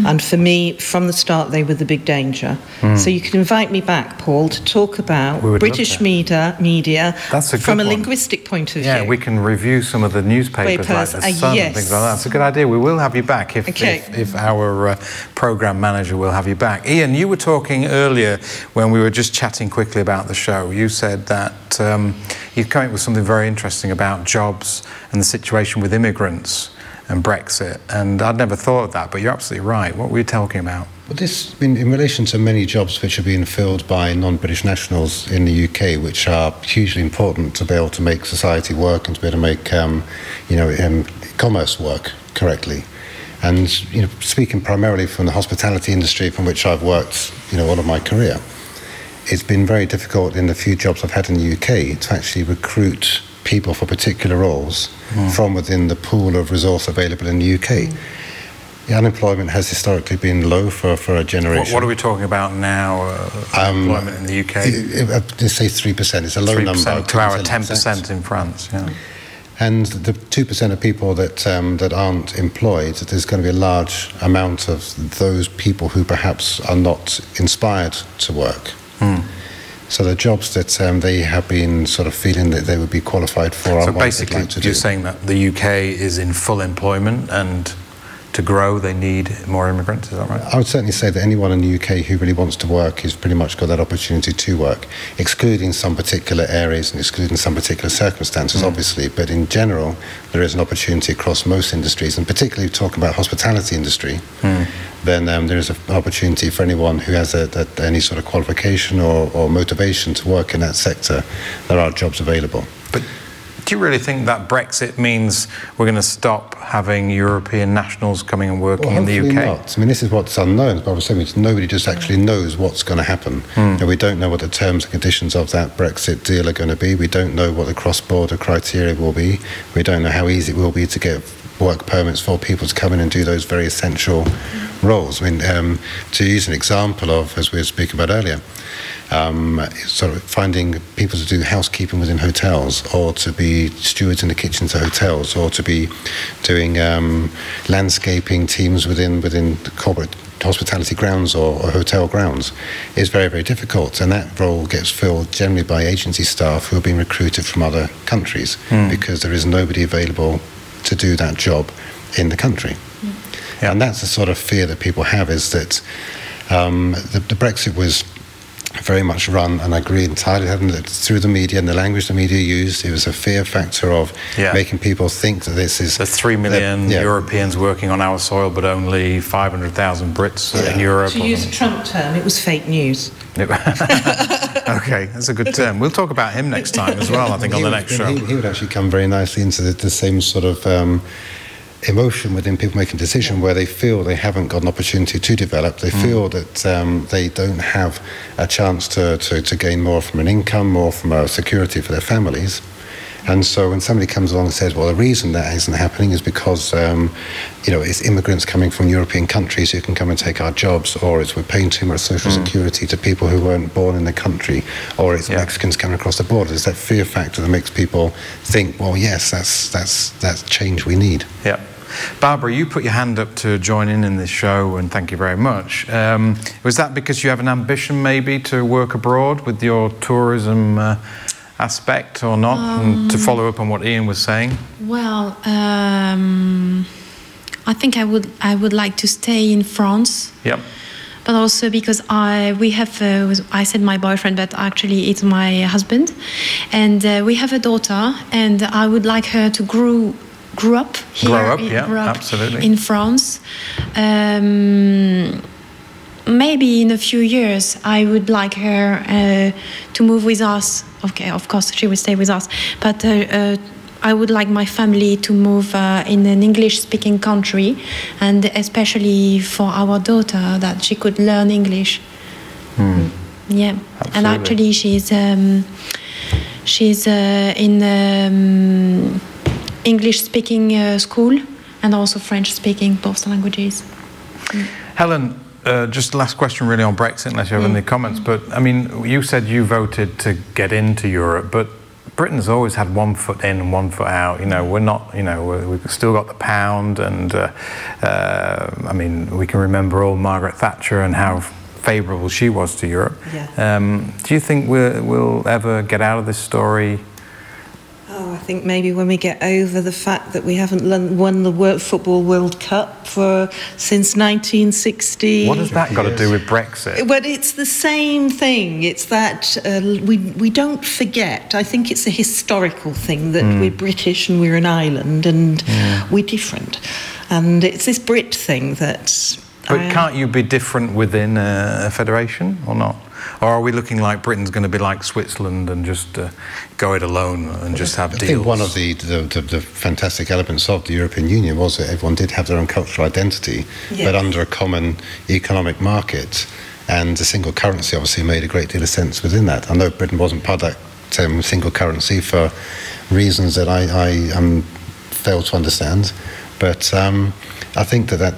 S2: And for me, from the start, they were the big danger. So you can invite me back, Paul, to talk about British media from a linguistic point of view.
S1: Yeah, we can review some of the newspapers like The Sun and things like that. It's a good idea. We will have you back if our programme manager will have you back. Iain, you were talking earlier when we were just chatting quickly about the show. You said that you've come up with something very interesting about jobs and the situation with immigrants and Brexit, and I'd never thought of that, but you're absolutely right. What were you talking about?
S4: Well, this, in relation to many jobs which are being filled by non-British nationals in the UK, which are hugely important to be able to make society work and to be able to make, commerce work correctly. And, speaking primarily from the hospitality industry from which I've worked, all of my career, it's been very difficult in the few jobs I've had in the UK to actually recruit people for particular roles from within the pool of resource available in the UK. The unemployment has historically been low for a generation.
S1: What are we talking about now, unemployment in the UK?
S4: Let's say 3%. It's a low number.
S1: 3% to our 10% in France, yeah.
S4: And the 2% of people that aren't employed, there's going to be a large amount of those people who perhaps are not inspired to work. So the jobs that they have been sort of feeling that they would be qualified for.
S1: So basically, you're saying that the UK is in full employment, and to grow, they need more immigrants. Is that right?
S4: I would certainly say that anyone in the UK who really wants to work has pretty much got that opportunity to work, excluding some particular areas and excluding some particular circumstances, obviously. But in general, there is an opportunity across most industries, and particularly talking about hospitality industry. Then there is an opportunity for anyone who has any sort of qualification or motivation to work in that sector. There are jobs available.
S1: But do you really think that Brexit means we're going to stop having European nationals coming and working in the UK?
S4: Not. I mean, this is what's unknown. But I was saying nobody just actually knows what's going to happen. And we don't know what the terms and conditions of that Brexit deal are going to be. We don't know what the cross-border criteria will be. We don't know how easy it will be to get work permits for people to come in and do those very essential roles. I mean, to use an example of, as we were speaking about earlier, sort of finding people to do housekeeping within hotels, or to be stewards in the kitchens of hotels, or to be doing landscaping teams within the corporate hospitality grounds or hotel grounds is very, very difficult. And that role gets filled generally by agency staff who are being recruited from other countries because there is nobody available to do that job in the country. Yeah. And that's the sort of fear that people have, is that the Brexit was very much run, and I agree entirely, through the media and the language the media used. It was a fear factor of making people think that this is...
S1: The 3 million Europeans working on our soil, but only 500,000 Brits in Europe.
S2: To use a Trump term, it was fake news.
S1: Okay, that's a good term. We'll talk about him next time as well, I think, on the next show.
S4: He would actually come very nicely into the same sort of emotion within people making a decision where they feel they haven't got an opportunity to develop. They feel that they don't have a chance to gain more from an income, more from a security for their families. And so when somebody comes along and says, well, the reason that isn't happening is because, it's immigrants coming from European countries who can come and take our jobs, or it's we're paying too much social security to people who weren't born in the country, or it's Mexicans coming across the border. There's that fear factor that makes people think, well, yes, that's change we need.
S1: Yeah. Barbara, you put your hand up to join in this show, and thank you very much. Was that because you have an ambition maybe to work abroad with your tourism aspect, or not? And to follow up on what Iain was saying.
S3: Well, I think I would like to stay in France.
S1: Yep.
S3: but also because I said my boyfriend, but actually it's my husband, and we have a daughter, and I would like her to grow up here,
S1: absolutely,
S3: in France. Maybe in a few years, I would like her to move with us. Okay, of course, she will stay with us, but I would like my family to move in an English-speaking country, and especially for our daughter, that she could learn English. Yeah, absolutely. And actually, she's in English-speaking school and also French-speaking, both languages.
S1: Helen, just last question really on Brexit, unless you have any comments, but I mean, you said you voted to get into Europe, but Britain's always had one foot in and one foot out. You know, we're not, you know, we've still got the pound, and I mean, we can remember old Margaret Thatcher and how favourable she was to Europe.
S2: Yeah.
S1: Do you think we'll ever get out of this story?
S2: Oh, I think maybe when we get over the fact that we haven't won the Football World Cup since 1960.
S1: What has that got to do with Brexit?
S2: Well, it's the same thing. It's that we don't forget. I think it's a historical thing that we're British and we're an island and we're different. And it's this Brit thing that...
S1: But can't you be different within a federation or not? Or are we looking like Britain's going to be like Switzerland and just go it alone and just have deals?
S4: I think one of the fantastic elements of the European Union was that everyone did have their own cultural identity, but under a common economic market. And the single currency obviously made a great deal of sense within that. I know Britain wasn't part of that single currency for reasons that I fail to understand. But I think that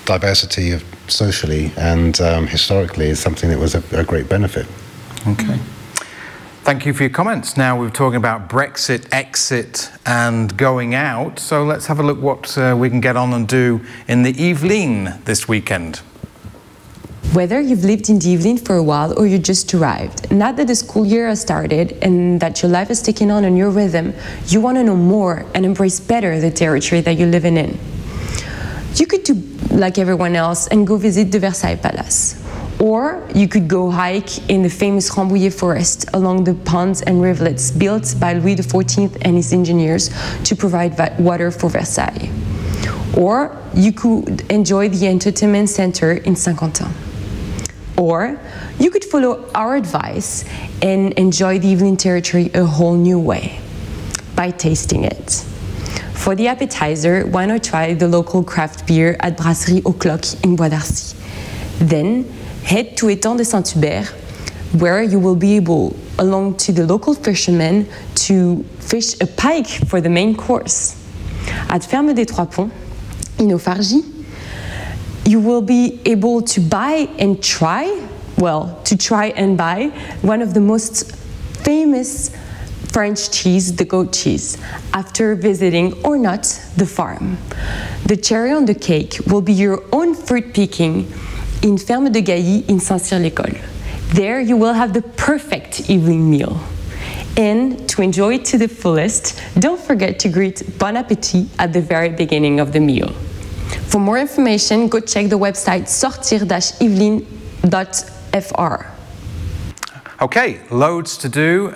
S4: diversity of socially and historically is something that was a great benefit.
S1: Okay. Thank you for your comments. Now we're talking about Brexit, exit and going out. So let's have a look what we can get on and do in the Yvelines this weekend.
S9: Whether you've lived in the Yvelines for a while or you just arrived, now that the school year has started and that your life has taken on a new rhythm, you want to know more and embrace better the territory that you're living in. You could do like everyone else and go visit the Versailles Palace. Or you could go hike in the famous Rambouillet forest along the ponds and rivulets built by Louis XIV and his engineers to provide water for Versailles. Or you could enjoy the entertainment center in Saint-Quentin. Or you could follow our advice and enjoy the Yvelines territory a whole new way, by tasting it. For the appetizer, why not try the local craft beer at Brasserie Au Cloc in Bois d'Arcy. Then head to Étang de Saint-Hubert, where you will be able, along to the local fishermen, to fish a pike for the main course. At Ferme des Trois Ponts, in Aufargie, you will be able to buy and try one of the most famous French cheese, the goat cheese, after visiting or not the farm. The cherry on the cake will be your own fruit picking in Ferme de Gailly in Saint-Cyr-l'École. There you will have the perfect evening meal. And to enjoy it to the fullest, don't forget to greet Bon Appétit at the very beginning of the meal. For more information, go check the website sortir-yvelines.fr.
S1: Okay, loads to do.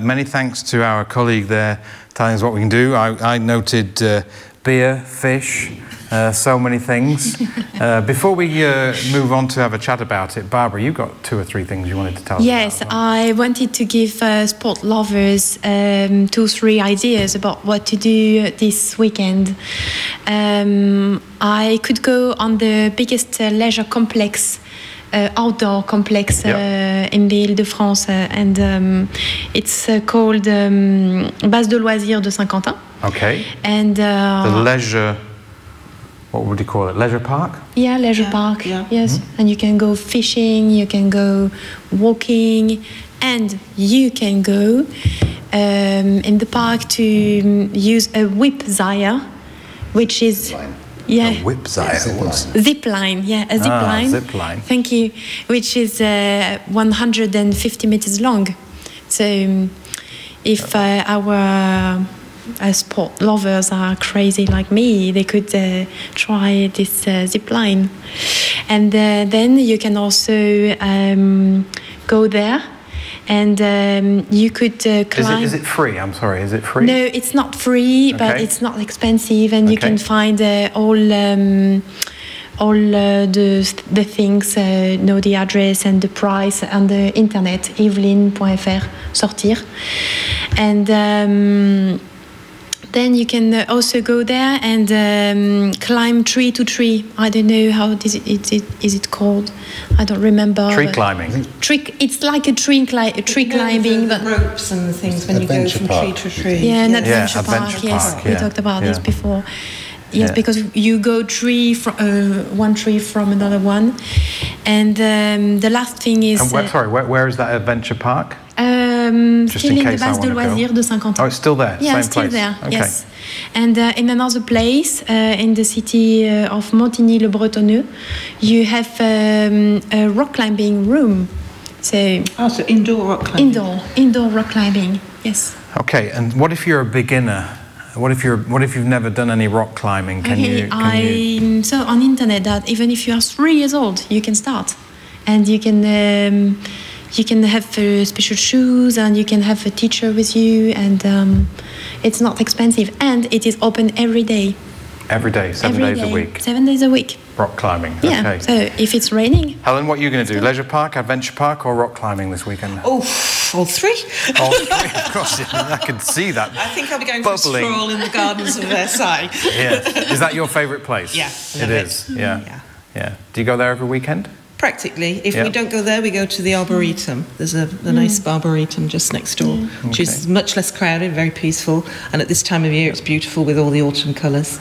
S1: Many thanks to our colleague there telling us what we can do. I noted beer, fish, so many things. Before we move on to have a chat about it, Barbara, you got 2 or 3 things you wanted to tell us about.
S3: Yes, I wanted to give sport lovers 2 or 3 ideas about what to do this weekend. I could go on the biggest leisure complex, outdoor complex in the Île-de-France, and it's called Base de Loisirs de Saint-Quentin.
S1: Okay.
S3: And
S1: the leisure, what would you call it? Leisure park?
S3: Yeah, leisure park. Yeah. Yes, and you can go fishing, you can go walking, and you can go in the park to use a whip zyre, which is
S1: A whip zyre.
S3: Zip line, a zip line.
S1: Zip line.
S3: Thank you. Which is 150 meters long. So if our sport lovers are crazy like me, they could try this zip line. And then you can also go there, and you could climb.
S1: Is it free? I'm sorry, is it free?
S3: No, it's not free, but it's not expensive, and you can find all the things, know the address and the price on the internet, evelyn.fr, sortir. And then you can also go there and climb tree to tree. I don't know how is it called. I don't remember.
S1: Tree climbing.
S3: It's like a tree climbing, but
S2: ropes and the things when you go from tree to tree.
S3: Yeah, an adventure park. Yes, we talked about this before. Yes, because you go one tree from another one, and the last thing is.
S1: Where is that adventure park?
S3: Still in the base de loisirs de Saint-Quentin.
S1: Oh, it's still there.
S3: Yeah,
S1: same
S3: still
S1: place.
S3: there.
S1: Okay.
S3: Yes, and in another place in the city of Montigny-le-Bretonneux, you have a rock climbing room. So
S2: indoor rock climbing.
S3: Indoor rock climbing. Yes.
S1: Okay, and what if you're a beginner? What if you've never done any rock climbing?
S3: So on internet that even if you are 3 years old, you can start, and you can have special shoes, and you can have a teacher with you, and it's not expensive, and it is open every day.
S1: Every day, 7 days a week.
S3: 7 days a week.
S1: Rock climbing.
S3: Yeah.
S1: Okay.
S3: So if it's raining.
S1: Helen, what are you going to do? Leisure park, adventure park, or rock climbing this weekend?
S2: Oh, all three.
S1: All three, of course. I can see that.
S2: I think I'll be going for a stroll in the gardens of Versailles.
S1: Yeah. Is that your favourite place?
S2: Yeah.
S1: It is. Yeah. Do you go there every weekend?
S2: Practically. If we don't go there, we go to the Arboretum. There's a nice Arboretum just next door, which is much less crowded, very peaceful, and at this time of year it's beautiful with all the autumn colours.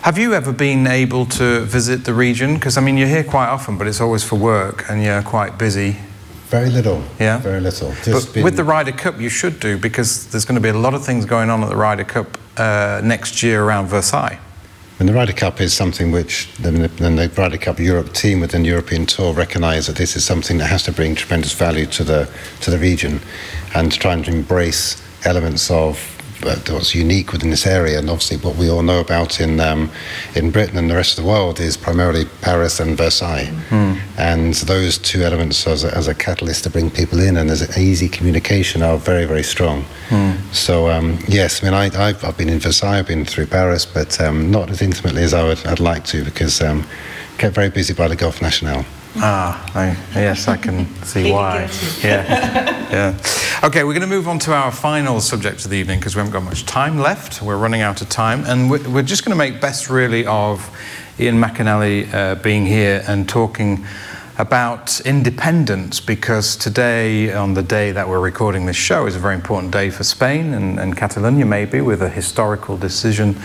S1: Have you ever been able to visit the region? Because, I mean, you're here quite often, but it's always for work, and you're quite busy.
S4: Very little.
S1: Yeah?
S4: Very little.
S1: But with the Ryder Cup, you should do, because there's going to be a lot of things going on at the Ryder Cup next year around Versailles.
S4: And the Ryder Cup is something which the Ryder Cup Europe team within the European Tour recognise that this is something that has to bring tremendous value to the region, and to try and embrace elements of what's unique within this area. And obviously what we all know about in Britain and the rest of the world is primarily Paris and Versailles. And those two elements as a catalyst to bring people in and as an easy communication are very, very strong. So yes, I mean I've been in Versailles, I've been through Paris, but not as intimately as I'd like to, because kept very busy by the Golf National.
S1: Yes, I can see why. Yeah. Okay, we're going to move on to our final subject of the evening, because we haven't got much time left. We're running out of time, and we're just going to make best really of Iain McAnally being here and talking about independence, because today, on the day that we're recording this show, is a very important day for Spain and Catalonia, maybe, with a historical decision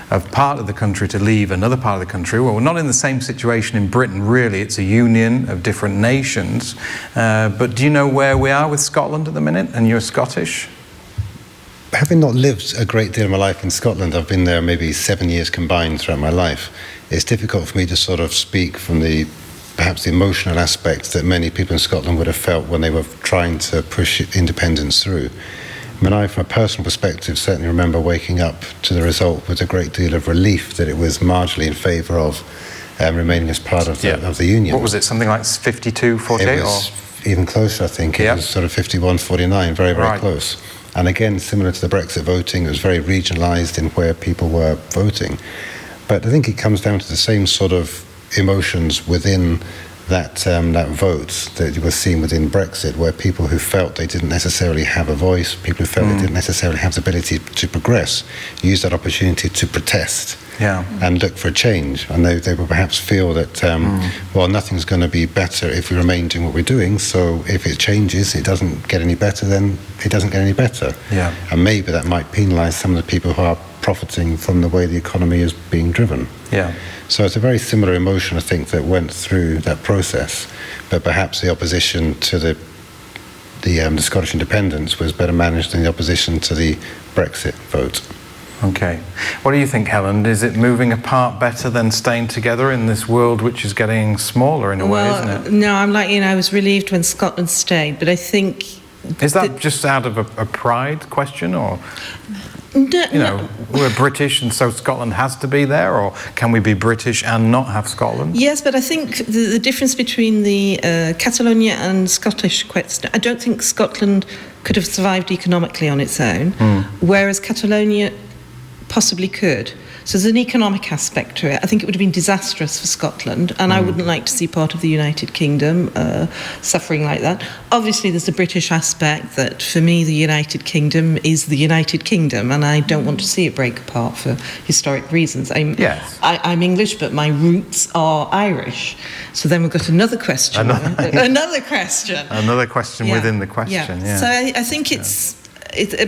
S1: of part of the country to leave another part of the country. Well, we're not in the same situation in Britain, really. It's a union of different nations. But do you know where we are with Scotland at the minute? And you're Scottish?
S4: Having not lived a great deal of my life in Scotland, I've been there maybe 7 years combined throughout my life. It's difficult for me to sort of speak from perhaps the emotional aspect that many people in Scotland would have felt when they were trying to push independence through. I mean, from a personal perspective, certainly remember waking up to the result with a great deal of relief that it was marginally in favour of remaining as part of the Union.
S1: What was it, something like 52-48?
S4: It was even closer, I think. It was sort of 51-49, very, very close. And again, similar to the Brexit voting, it was very regionalised in where people were voting. But I think it comes down to the same sort of emotions within that vote that you were seeing within Brexit, where people who felt they didn't necessarily have a voice, people who felt they didn't necessarily have the ability to progress, used that opportunity to protest and look for a change. And they would perhaps feel that, well, nothing's going to be better if we remain doing what we're doing, so if it changes, it doesn't get any better, then it doesn't get any better. And maybe that might penalise some of the people who are profiting from the way the economy is being driven. So it's a very similar emotion, I think, that went through that process, but perhaps the opposition to the Scottish independence was better managed than the opposition to the Brexit vote.
S1: Okay. What do you think, Helen? Is it moving apart better than staying together in this world which is getting smaller in a way, isn't it?
S2: No, I'm like, I was relieved when Scotland stayed, but I think...
S1: Is that just out of a pride question, or...? We're British and so Scotland has to be there, or can we be British and not have Scotland?
S2: Yes, but I think the difference between the Catalonia and Scottish question, I don't think Scotland could have survived economically on its own, whereas Catalonia possibly could. So there's an economic aspect to it. I think it would have been disastrous for Scotland, and I wouldn't like to see part of the United Kingdom suffering like that. Obviously, there's a British aspect that, for me, the United Kingdom is the United Kingdom, and I don't want to see it break apart for historic reasons. I'm English, but my roots are Irish. So then we've got another question. Another question.
S1: Another question within the question, yeah.
S2: So I think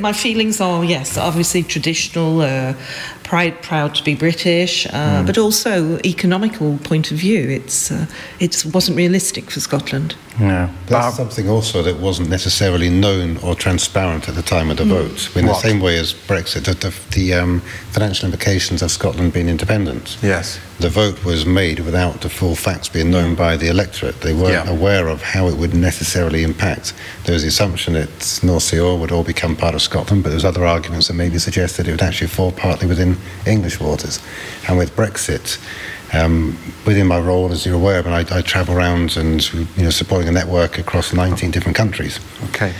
S2: my feelings are, yes, obviously traditional, proud to be British, but also economical point of view. It wasn't realistic for Scotland.
S1: No.
S4: That's something also that wasn't necessarily known or transparent at the time of the vote. In the same way as Brexit, the financial implications of Scotland being independent.
S1: Yes.
S4: The vote was made without the full facts being known by the electorate. They weren't aware of how it would necessarily impact. There was the assumption that North Sea oil would all become part of Scotland, but there's other arguments that maybe suggested it would actually fall partly within English waters. And with Brexit, within my role, as you're aware, I travel around and supporting a network across 19 different countries.
S1: Okay.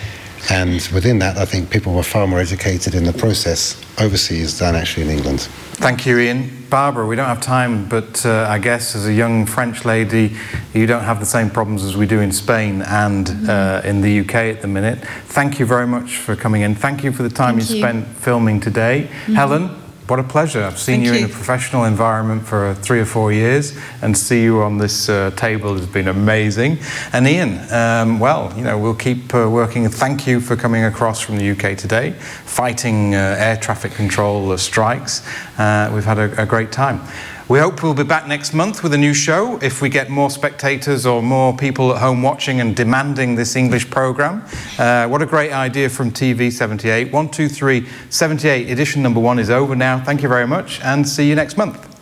S4: And within that, I think people were far more educated in the process overseas than actually in England.
S1: Thank you, Iain. Barbara, we don't have time, but I guess as a young French lady, you don't have the same problems as we do in Spain and in the UK at the minute. Thank you very much for coming in. Thank you for the time you spent filming today. Helen, what a pleasure. I've seen you in a professional environment for 3 or 4 years, and see you on this table has been amazing. And Iain, we'll keep working. Thank you for coming across from the UK today, fighting air traffic control strikes. We've had a great time. We hope we'll be back next month with a new show if we get more spectators or more people at home watching and demanding this English programme. What a great idea from TV 78. 1, 2, 3, 78 edition number 1 is over now. Thank you very much, and see you next month.